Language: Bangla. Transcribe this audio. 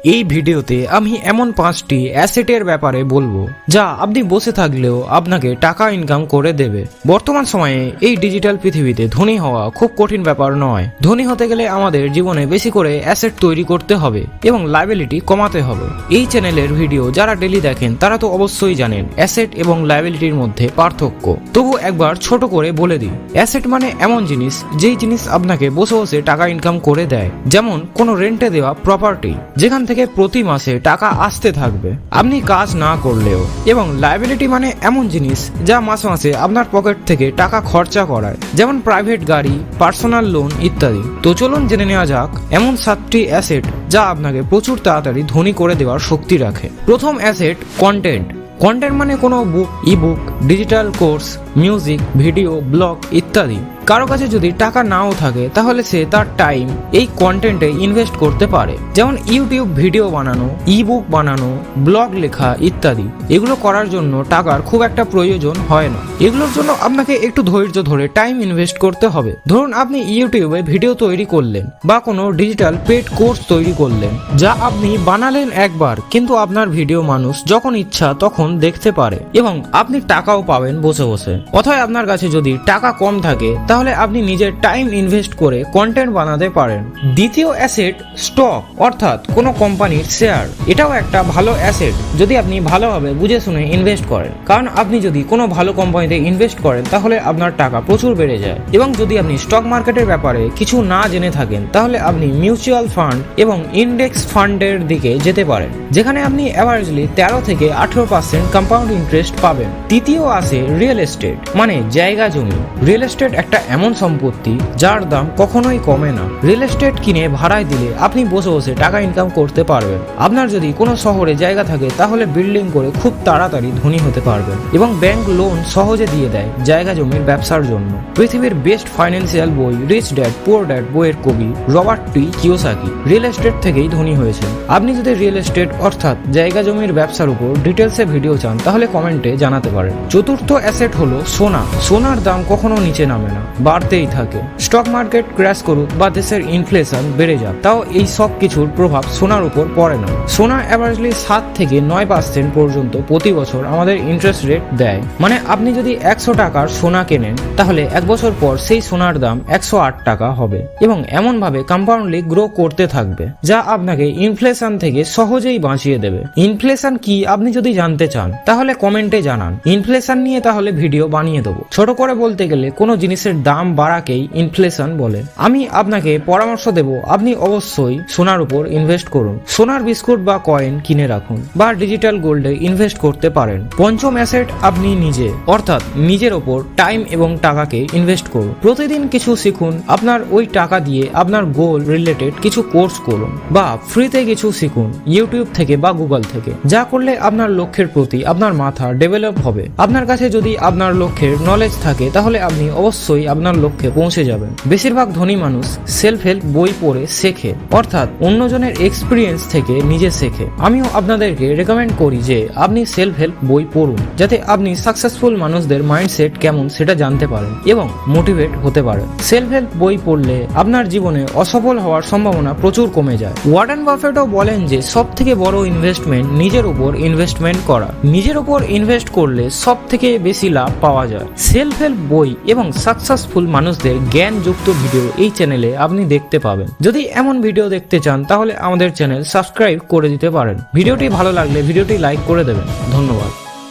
এই ভিডিওতে আমি এমন 5টি অ্যাসেটের ব্যাপারে বলবো যা আপনি বসে থাকলেও আপনাকে টাকা ইনকাম করে দেবে। বর্তমান সময়ে এই ডিজিটাল পৃথিবীতে ধনী হওয়া খুব কঠিন ব্যাপার নয়। ধনী হতে গেলে আমাদের জীবনে বেশি করে অ্যাসেট তৈরি করতে হবে এবং লায়াবিলিটি কমাতে হবে। এই চ্যানেলের ভিডিও যারা ডেলি দেখেন তারা তো অবশ্যই জানেন অ্যাসেট এবং লায়াবিলিটির মধ্যে পার্থক্য। তবু একবার ছোট করে বলে দিই, অ্যাসেট মানে এমন জিনিস যেই জিনিস আপনাকে বসে বসে টাকা ইনকাম করে দেয়, যেমন কোনো রেন্টে দেওয়া প্রপার্টি যেখান থেকে প্রতি মাসে টাকা আসতে থাকবে আপনি কাজ না করলেও। এবং লায়াবিলিটি মানে এমন জিনিস যা মাসে মাসে আপনার পকেট থেকে টাকা খরচা করায়, যেমন প্রাইভেট গাড়ি, পার্সোনাল লোন ইত্যাদি। তো চলুন জেনে নেওয়া যাক এমন 7টি অ্যাসেট যা আপনাকে প্রচুর তাড়াতাড়ি ধনী করে দেওয়ার শক্তি রাখে। প্রথম অ্যাসেট কন্টেন্ট। কন্টেন্ট মানে কোনো book, ebook, digital course, music, video, blog ইত্যাদি। কারো কাছে যদি টাকা নাও থাকে তাহলে সে তার টাইম এই কন্টেন্টে ইনভেস্ট করতে পারে, যেমন ইউটিউব ভিডিও বানানো, ইবুক বানানো, ব্লগ লেখা ইত্যাদি। এগুলো করার জন্য টাকার খুব একটা প্রয়োজন হয় না। এগুলোর জন্য আপনাকে একটু ধৈর্য ধরে টাইম ইনভেস্ট করতে হবে। ধরুন আপনি ইউটিউবে ভিডিও তৈরি করলেন বা কোনো ডিজিটাল পেড কোর্স তৈরি করলেন, যা আপনি বানালেন একবার, কিন্তু আপনার ভিডিও মানুষ যখন ইচ্ছা তখন দেখতে পারে এবং আপনি টাকাও পাবেন বসে বসে। অথবা আপনার কাছে যদি টাকা কম থাকে তাহলে আপনি নিজের টাইম ইনভেস্ট করে কন্টেন্ট বানাতে পারেন। দ্বিতীয় অ্যাসেট স্টক, অর্থাৎ কোনো কোম্পানির শেয়ার। এটাও একটা ভালো অ্যাসেট যদি আপনি ভালোভাবে বুঝে শুনে ইনভেস্ট করেন, কারণ আপনি যদি কোনো ভালো কোম্পানিতে ইনভেস্ট করেন তাহলে আপনার টাকা প্রচুর বেড়ে যায়। এবং যদি আপনি স্টক মার্কেটের ব্যাপারে কিছু না জেনে থাকেন তাহলে আপনি মিউচুয়াল ফান্ড এবং ইন্ডেক্স ফান্ডের দিকে যেতে পারেন, যেখানে আপনি অ্যাভারেজলি 13 থেকে 18% কম্পাউন্ড ইন্টারেস্ট পাবেন। তৃতীয় আছে রিয়েল এস্টেট, মানে জায়গা জমি। রিয়েল এস্টেট একটা এমন সম্পত্তি যার দাম কখনোই কমে না। রিয়েল এস্টেট কিনে ভাড়ায় দিলে আপনি বসে বসে টাকা ইনকাম করতে পারবেন। আপনার যদি কোনো শহরে জায়গা থাকে তাহলে বিল্ডিং করে খুব তাড়াতাড়ি ধনী হতে পারবেন। এবং ব্যাংক লোন সহজে দিয়ে দেয় জায়গা জমির ব্যবসার জন্য। পৃথিবীর বেস্ট ফাইন্যান্সিয়াল বই রিচ ড্যাড পুয়ার ড্যাড বইয়ের কবি রবার্ট টি কিওসাকি রিয়েল এস্টেট থেকেই ধনী হয়েছেন। আপনি যদি রিয়েল এস্টেট অর্থাৎ জায়গা জমির ব্যবসার উপর ডিটেলসে ভিডিও চান তাহলে কমেন্টে জানাতে পারেন। চতুর্থ অ্যাসেট হলো সোনা। সোনার দাম কখনো নিচে নামে না, বাড়তেই থাকে। স্টক মার্কেট ক্র্যাশ করুক বা দেশের ইনফ্লেশন বেড়ে যাক, তাও এই সব কিছুর প্রভাব সোনার উপর পড়ে না। সোনা অ্যাভারেজলি 7 থেকে 9% পর্যন্ত প্রতি বছর আমাদের ইন্টারেস্ট রেট দেয়। মানে আপনি যদি 100 টাকার সোনা কেনেন তাহলে 1 বছর পর সেই সোনার দাম 108 টাকা হবে এবং এমন ভাবে কম্পাউন্ডলি গ্রো করতে থাকবে, যা আপনাকে ইনফ্লেশন থেকে সহজেই বাঁচিয়ে দেবে। ইনফ্লেশন কি আপনি যদি জানতে চান তাহলে কমেন্টে জানান, ইনফ্লেশন নিয়ে তাহলে ভিডিও বানিয়ে দেবো। ছোট করে বলতে গেলে কোনো জিনিসের দাম বাড়াকেই ইনফ্লেশন বলে। আমি আপনাকে পরামর্শ দেব, আপনি অবশ্যই সোনার উপর ইনভেস্ট করুন। সোনার বিস্কুট বা কয়েন কিনে রাখুন বা ডিজিটাল গোল্ডে ইনভেস্ট করতে পারেন। পঞ্চম অ্যাসেট আপনি নিজে, অর্থাৎ নিজের ওপর টাইম এবং টাকাকে ইনভেস্ট করুন। প্রতিদিন কিছু শিখুন। আপনার ওই টাকা দিয়ে আপনার গোল রিলেটেড কিছু কোর্স করুন বা ফ্রিতে কিছু শিখুন ইউটিউব থেকে বা গুগল থেকে, যা করলে আপনার লক্ষ্যের প্রতি আপনার মাথা ডেভেলপ হবে। আপনার কাছে যদি আপনার লক্ষ্যের নলেজ থাকে তাহলে আপনি অবশ্যই আপনার লক্ষ্যে পৌঁছে যাবেন। বেশিরভাগ ধনী মানুষ সেলফ হেল্প বই পড়ে শেখে, অর্থাৎ অন্যজনের এক্সপিরিয়েন্স থেকে নিজে শেখে। আমিও আপনাদেরকে রেকমেন্ড করি যে আপনি সেলফ হেল্প বই পড়ুন, যাতে আপনি সাকসেসফুল মানুষদের মাইন্ডসেট কেমন সেটা জানতে পারেন এবং মোটিভেট হতে পারেন। সেলফ হেল্প বই পড়লে আপনার জীবনে অসফল হওয়ার সম্ভাবনা প্রচুর কমে যায়। ওয়ারেন বাফেটও বলেন যে সব থেকে বড় ইনভেস্টমেন্ট নিজের উপর ইনভেস্টমেন্ট করা। নিজের উপর ইনভেস্ট করলে সব থেকে বেশি লাভ পাওয়া যায়। সেলফ হেল্প বই এবং সাকসেসফুল মানুষদের জ্ঞানযুক্ত ভিডিও এই চ্যানেলে আপনি দেখতে পাবেন। যদি এমন ভিডিও দেখতে চান তাহলে আমাদের চ্যানেল সাবস্ক্রাইব করে দিতে পারেন। ভিডিওটি ভালো লাগলে ভিডিওটি লাইক করে দেবেন। ধন্যবাদ।